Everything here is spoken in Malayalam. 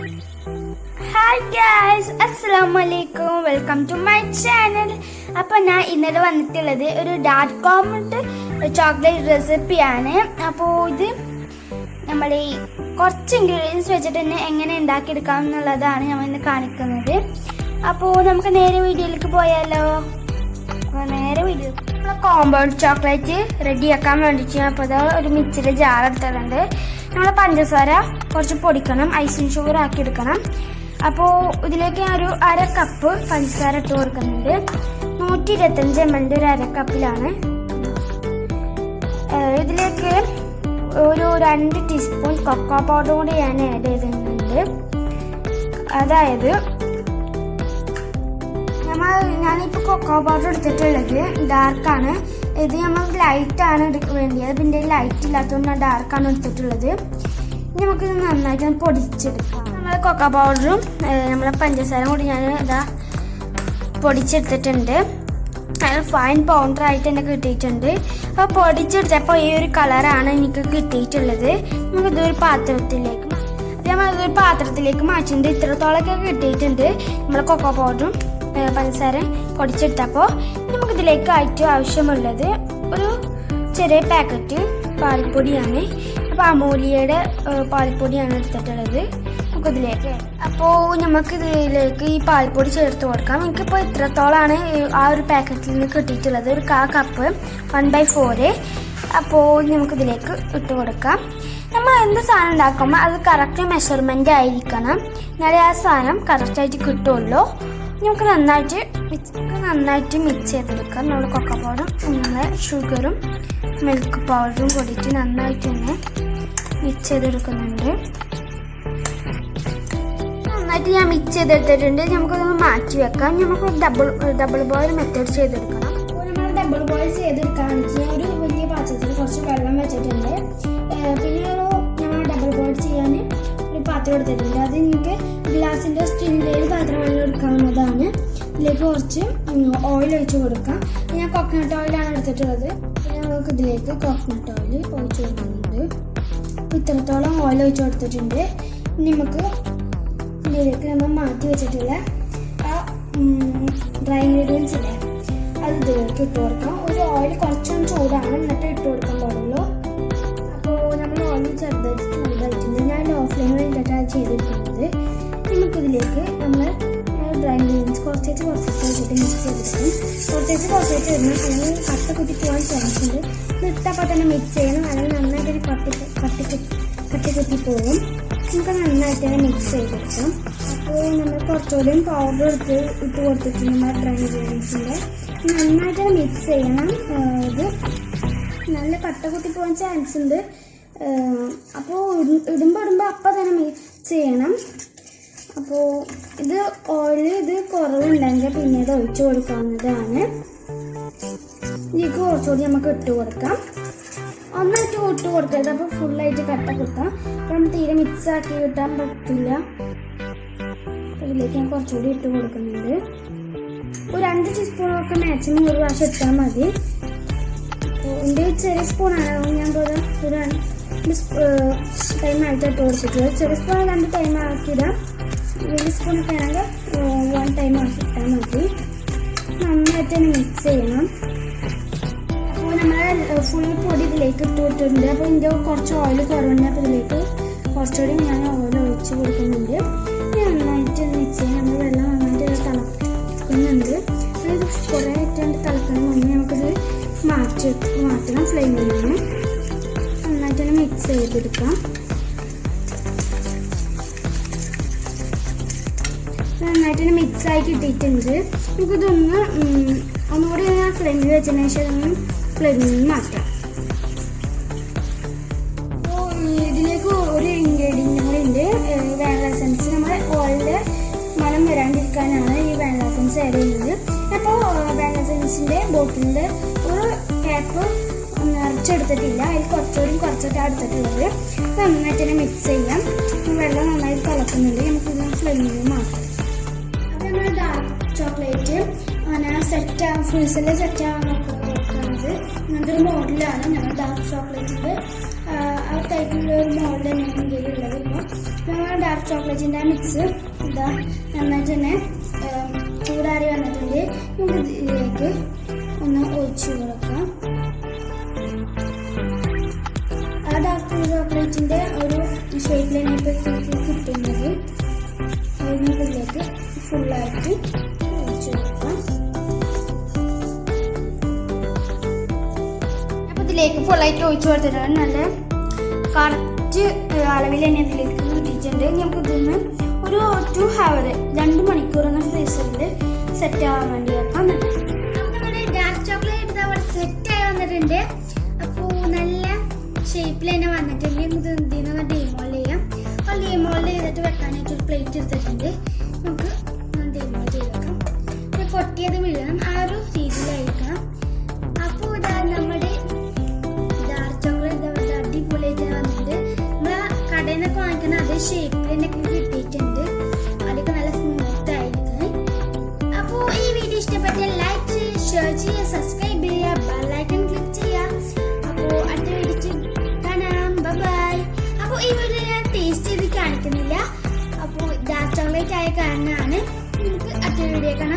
Hi guys, Assalamualaikum. Welcome to my channel. അപ്പോൾ ഞാൻ ഇന്നലെ വന്നിട്ടുള്ളത് ഒരു ഡാർക്ക് കോമറ്റ് ചോക്ലേറ്റ് റെസിപ്പിയാണ്. അപ്പോൾ ഇത് നമ്മൾ ഈ കുറച്ച് ഇൻഗ്രീഡിയൻസ് വെച്ചിട്ട് തന്നെ എങ്ങനെ ഉണ്ടാക്കിയെടുക്കാം എന്നുള്ളതാണ് ഞാൻ ഇന്ന് കാണിക്കുന്നത്. അപ്പോൾ നമുക്ക് നേരെ വീഡിയോയിലേക്ക് പോയാലോ. നേരെ വീഡിയോ നമ്മൾ കോമ്പൗണ്ട് ചോക്ലേറ്റ് റെഡിയാക്കാൻ വേണ്ടിയിട്ട് അപ്പോൾ അത് ഒരു മിക്സിയുടെ ജാർ എടുത്തിട്ടുണ്ട്. നമ്മൾ പഞ്ചസാര കുറച്ച് പൊടിക്കണം, ഐസിങ് ഷുഗർ ആക്കി എടുക്കണം. അപ്പോൾ ഇതിലേക്ക് ഞാൻ ഒരു 1/2 കപ്പ് പഞ്ചസാര ഇട്ട് കൊടുക്കുന്നുണ്ട്. 125 ml ഒരു 1/2 കപ്പിലാണ്. ഇതിലേക്ക് ഒരു 2 ടീസ്പൂൺ കൊക്കോ പൗഡർ കൂടി ഞാൻ ആഡ് ചെയ്തിട്ടുണ്ട്. അതായത് ഞാനിപ്പോൾ കൊക്കോ പൗഡർ എടുത്തിട്ടുള്ളത് ഡാർക്കാണ്. ഇത് നമ്മൾ ലൈറ്റാണ് വേണ്ടിയത്. പിന്നെ ലൈറ്റ് ഇല്ലാത്തതുകൊണ്ട് ഡാർക്കാണ് എടുത്തിട്ടുള്ളത്. ഇനി നമുക്കിത് നന്നായിട്ട് പൊടിച്ചെടുക്കാം. നമ്മൾ കൊക്കോ പൗഡറും നമ്മളെ പഞ്ചസാരയും കൂടി ഞാൻ ഇതാ പൊടിച്ചെടുത്തിട്ടുണ്ട്. ഫൈൻ പൗഡർ ആയിട്ട് തന്നെ കിട്ടിയിട്ടുണ്ട്. അപ്പോൾ പൊടിച്ചെടുത്തപ്പോൾ ഈ ഒരു കളറാണ് എനിക്ക് കിട്ടിയിട്ടുള്ളത്. നമുക്കിതൊരു പാത്രത്തിലേക്ക് മാറ്റിയിട്ടുണ്ട്. ഇത്രത്തോളമൊക്കെ കിട്ടിയിട്ടുണ്ട് നമ്മൾ കൊക്കോ പൗഡറും പഞ്ചസാര പൊടിച്ചെടുത്തപ്പോൾ. നമുക്കിതിലേക്ക് ആയിട്ട് ആവശ്യമുള്ളത് ഒരു ചെറിയ പാക്കറ്റ് പാൽപ്പൊടിയാണ്. അപ്പോൾ അമൂലിയുടെ പാൽപ്പൊടിയാണ് എടുത്തിട്ടുള്ളത്. നമുക്കിതിലേക്ക് നമുക്കിതിലേക്ക് ഈ പാൽപ്പൊടി ചേർത്ത് കൊടുക്കാം. എനിക്കിപ്പോൾ ഇത്രത്തോളമാണ് ആ ഒരു പാക്കറ്റിൽ നിന്ന് കിട്ടിയിട്ടുള്ളത്. ഒരു 1/4 കപ്പ് 1/4. അപ്പോൾ നമുക്കിതിലേക്ക് ഇട്ട് കൊടുക്കാം. നമ്മൾ എന്ത് സാധനം ഉണ്ടാക്കുമ്പോൾ അത് കറക്റ്റ് മെഷർമെൻ്റ് ആയിരിക്കണം. എന്നാലേ ആ സാധനം കറക്റ്റായിട്ട് കിട്ടുള്ളൂ. നമുക്ക് നന്നായിട്ട് മിക്സ് ചെയ്തെടുക്കാം. നമ്മൾ കൊക്കോ പൗഡറും നമ്മളെ ഷുഗറും മിൽക്ക് പൗഡറും കൂടിയിട്ട് നന്നായിട്ട് തന്നെ മിക്സ് ചെയ്തെടുക്കുന്നുണ്ട്. നന്നായിട്ട് ഞാൻ മിക്സ് ചെയ്തെടുത്തിട്ടുണ്ട്. നമുക്കതൊന്ന് മാറ്റി വെക്കാം. നമുക്ക് ഡബിൾ ബോയിൽ മെത്തേഡ് ചെയ്തെടുക്കണം. അപ്പോൾ നമ്മൾ ഡബിൾ ബോയിൽ ചെയ്തെടുക്കുകയാണെങ്കിൽ ഒരു വലിയ പാത്രത്തിൽ കുറച്ച് വെള്ളം വെച്ചിട്ടുണ്ട്. പിന്നെ നമ്മൾ ഡബിൾ ബോയിൽ ചെയ്യാൻ ഒരു പാത്രം എടുത്തിട്ടുണ്ട്. അത് നിങ്ങൾക്ക് ഗ്ലാസിൻ്റെ സ്റ്റീലിൻ്റെ പാത്രം എടുക്കാവുന്നതാണ്. ഇതിലേക്ക് കുറച്ച് ഓയിൽ ഒഴിച്ച് കൊടുക്കാം. ഞാൻ കോക്കനട്ട് ഓയിലാണ് എടുത്തിട്ടുള്ളത്. പിന്നെ നമുക്ക് ഇതിലേക്ക് കോക്കനട്ട് ഓയിൽ ഒഴിച്ച് കൊടുക്കുന്നുണ്ട്. ഇത്രത്തോളം ഓയിൽ ഒഴിച്ച് കൊടുത്തിട്ടുണ്ട്. നമുക്ക് ഇതിലേക്ക് നമ്മൾ മാറ്റി വെച്ചിട്ടുള്ള ആ ഡ്രൈ ഇൻഗ്രീഡിയൻസ് ഇല്ലേ, അത് ഇതിലേക്ക് ഇട്ട് കൊടുക്കാം. ഒരു ഓയിൽ കുറച്ചൊന്ന് ചൂടാണ്, എന്നിട്ട് ഇട്ട് കൊടുക്കാൻ പാടുള്ളൂ. അപ്പോൾ നമ്മൾ ഓയിൽ ചെറുതായിട്ട് ചൂടായിട്ടുണ്ട്. ഞാൻ ലോ ഫ്ലെയിമിൽ ഇട്ടിട്ടാണ് ചെയ്തിരിക്കുന്നത്. നമുക്കിതിലേക്ക് നമ്മൾ ഡ്രൈ ഇൻഗ്രീഡിയൻസ് കുറച്ചേച്ച് വെച്ചിട്ട് മിക്സ് ചെയ്തിരിക്കും. കുറച്ചേച്ച് ഇടണം, അല്ലെങ്കിൽ കട്ട കുത്തി പോകാൻ ചാൻസ് ഉണ്ട്. ഇട്ടപ്പോൾ തന്നെ മിക്സ് ചെയ്യണം, അല്ലെങ്കിൽ നന്നായിട്ടൊരു കട്ടി കുത്തി പോകും. നമുക്ക് നന്നായിട്ട് തന്നെ മിക്സ് ചെയ്തെടുക്കാം. അപ്പോൾ നമ്മൾ കുറച്ചുകൂടിയും പൗഡർ ഇട്ട് കൊടുത്തിട്ടുണ്ട് നമ്മുടെ ഡ്രൈ ഇൻഗ്രീഡിയൻസിൻ്റെ. നന്നായിട്ട് തന്നെ മിക്സ് ചെയ്യണം. ഇത് നല്ല കട്ട കുത്തി പോകാൻ ചാൻസ് ഉണ്ട്. അപ്പോൾ ഇടുമ്പോൾ അപ്പം തന്നെ മിക്സ് ചെയ്യണം. അപ്പോൾ ഇത് കുറവുണ്ടെങ്കിൽ പിന്നീട് ഒഴിച്ച് കൊടുക്കാവുന്നതാണ്. ഇതിലേക്ക് കുറച്ചുകൂടി നമുക്ക് ഇട്ട് കൊടുക്കാം. ഒന്നായിട്ട് ഇട്ട് കൊടുക്കരുത്, അപ്പോൾ ഫുള്ളായിട്ട് കട്ട കുത്താം. അപ്പോൾ നമ്മൾ തീരെ മിക്സ് ആക്കി കിട്ടാൻ പറ്റില്ല. ഇതിലേക്ക് ഞാൻ കുറച്ചുകൂടി ഇട്ട് കൊടുക്കുന്നുണ്ട്. ഒരു 2 ടീസ്പൂണൊക്കെ മാക്സിമം ഒരു പ്രാവശ്യം ഇട്ടാൽ മതി. അപ്പോൾ എൻ്റെ ചെറിയ സ്പൂണാണ് ഞാൻ ഒരു 2 ടൈമായിട്ട് ഇട്ട് കൊടുത്തിട്ടുള്ളത്. ചെറിയ സ്പൂൺ 2 ടൈം ആക്കിയിടാം. വലിയ സ്പൂണൊക്കെ ആണെങ്കിൽ 1 ടൈം ആക്കി ഇട്ടാൽ മതി. നന്നായിട്ട് തന്നെ മിക്സ് ചെയ്യണം. അപ്പോൾ നമ്മൾ ഫുൾ പൊടി ഇതിലേക്ക് ഇട്ട് കൊടുത്തിട്ടുണ്ട്. അപ്പോൾ ഇതിൻ്റെ കുറച്ച് ഓയിൽ കുറവുണ്ട്. അപ്പോൾ ഇതിലേക്ക് കുറച്ചുകൂടി ഞാൻ ഓയിൽ ഒഴിച്ച് കൊടുക്കുന്നുണ്ട്. നന്നായിട്ട് മിക്സ് ചെയ്യാൻ നമ്മൾ വെള്ളം നന്നായിട്ട് തിളക്കുന്നുണ്ട്. ഇത് കുറേ ആയിട്ട് തിളക്കണം മുന്നേ നമുക്കിത് മാറ്റണം ഫ്ലെയിമിൽ നിന്ന്. നന്നായിട്ട് തന്നെ മിക്സ് ചെയ്തെടുക്കാം. നന്നായിട്ട് തന്നെ മിക്സ് ആയി കിട്ടിയിട്ടുണ്ട്. നമുക്കിതൊന്ന് ഒന്നുകൂടി ഫ്ലെയിമിൽ വെച്ചതിന് ശേഷം ഫ്ലെയിമിൽ നിന്ന് മാറ്റാം. അപ്പോൾ ഇതിലേക്ക് ഒരു ഇൻഗ്രീഡിയൻ്റ് കൂടി ഉണ്ട്, വാനില എസൻസ്. നമ്മൾ ഓയിലിൻ്റെ മണം വരാണ്ടിരിക്കാനാണ് ഈ വാനില എസൻസ് ആഡ് ചെയ്യുന്നത്. അപ്പോൾ വാനില എസൻസിൻ്റെ ബോട്ടിലിൻ്റെ ഒരു ക്യാപ്പ് നിറച്ചെടുത്തിട്ടില്ല, അതിൽ കുറച്ചൊക്കെ എടുത്തിട്ടുള്ളത്. നന്നായിട്ട് തന്നെ മിക്സ് ചെയ്യാം. വെള്ളം നന്നായിട്ട് തിളക്കുന്നുണ്ട്. നമുക്കിത് ഫ്ലെയിമിൽ നിന്ന് മാറ്റാം. അപ്പോൾ നമ്മൾ ഡാർക്ക് ചോക്ലേറ്റ് ഫ്രീസറിൽ സെറ്റാകാൻ നോക്കുന്നത് ഇങ്ങനത്തെ ഒരു മോഡലാണ്. ഞങ്ങൾ ഡാർക്ക് ചോക്ലേറ്റിൻ്റെ ആ ടൈപ്പിലുള്ള ഒരു മോഡൽ തന്നെയാണ് ഇന്ത്യയിലുള്ളത്. ഇപ്പോൾ നമ്മൾ ഡാർക്ക് ചോക്ലേറ്റിൻ്റെ മിക്സ് ഇതാ നന്നായിട്ട് തന്നെ ചൂടാറി വന്നിട്ടുണ്ട്. നമുക്ക് ഇതിലേക്ക് ഒന്ന് ഒഴിച്ചു കൊടുക്കാം. ആ ഡാർക്ക് ചോക്ലേറ്റിൻ്റെ ഒരു ഷേപ്പിലാണ് ഇപ്പോൾ കിട്ടുന്നത്. ഇതിലേക്ക് ഫുള്ളായിട്ട് ഒഴിച്ചു കൊടുക്കാം. അപ്പോൾ ഇതിലേക്ക് ഫുള്ളായിട്ട് ഒഴിച്ചു കൊടുത്തിട്ടാണ് നല്ല കറക്റ്റ് അളവിൽ തന്നെ ഇതിലേക്ക് കിട്ടിയിട്ടുണ്ട്. നമുക്ക് ഇതിന്ന് ഒരു 2 hour 2 മണിക്കൂർ എന്ന ഫ്രീസറിൽ സെറ്റ് ആവാൻ വേണ്ടി വെക്കാം. അപ്പോൾ നമ്മുടെ ഡാർക്ക് ചോക്ലേറ്റ് അവിടെ സെറ്റായി വന്നിട്ടുണ്ട്. അപ്പോൾ നല്ല ഷേപ്പിൽ തന്നെ വന്നിട്ടുണ്ട്. ഇതിൽ നിന്ന് ഡീമോൾഡ് ചെയ്യാം. അപ്പോൾ ഡീമോൾഡ് ചെയ്തിട്ട് വെക്കാനായിട്ട് ഒരു പ്ലേറ്റ് എടുത്തിട്ടുണ്ട്. നമുക്ക് ഡീമോൾഡ് ചെയ്ത് വെക്കാം. പൊട്ടിയത് വീഴണം, ആ ഒരു രീതിയിലായിരിക്കണം. അപ്പോൾ ഇതാ നമ്മുടെ ഡാർക്ക് ചോക്ലേറ്റ് അടിപൊളിയായിട്ട് വന്നിട്ടുണ്ട്. നമ്മൾ കടയിൽ നിന്നൊക്കെ വാങ്ങിക്കുന്ന അതേ ഷേപ്പിൽ തന്നെ കിട്ടിയിട്ടുണ്ട്. അതൊക്കെ നല്ല സ്മൂത്ത് ആയിരിക്കും. അപ്പോൾ ഈ വീഡിയോ ഇഷ്ടപ്പെട്ടാൽ ലൈക്ക് ചെയ്യുക, ഷെയർ ചെയ്യുക, സബ്സ്ക്രൈബ് ചെയ്യുക, ബെല്ലൈക്കൺ ക്ലിക്ക് ചെയ്യുക. അപ്പോൾ അടുത്ത വീഡിയോ കാണാം. ബൈ. അപ്പോൾ ഈ വീഡിയോ ഞാൻ ടേസ്റ്റ് ചെയ്ത് കാണിക്കുന്നില്ല. അപ്പോൾ ഡാർക്ക് ചോക്ലേറ്റ് ആയ കാരണമാണ്. നമുക്ക് അടുത്ത വീഡിയോ കാണാം.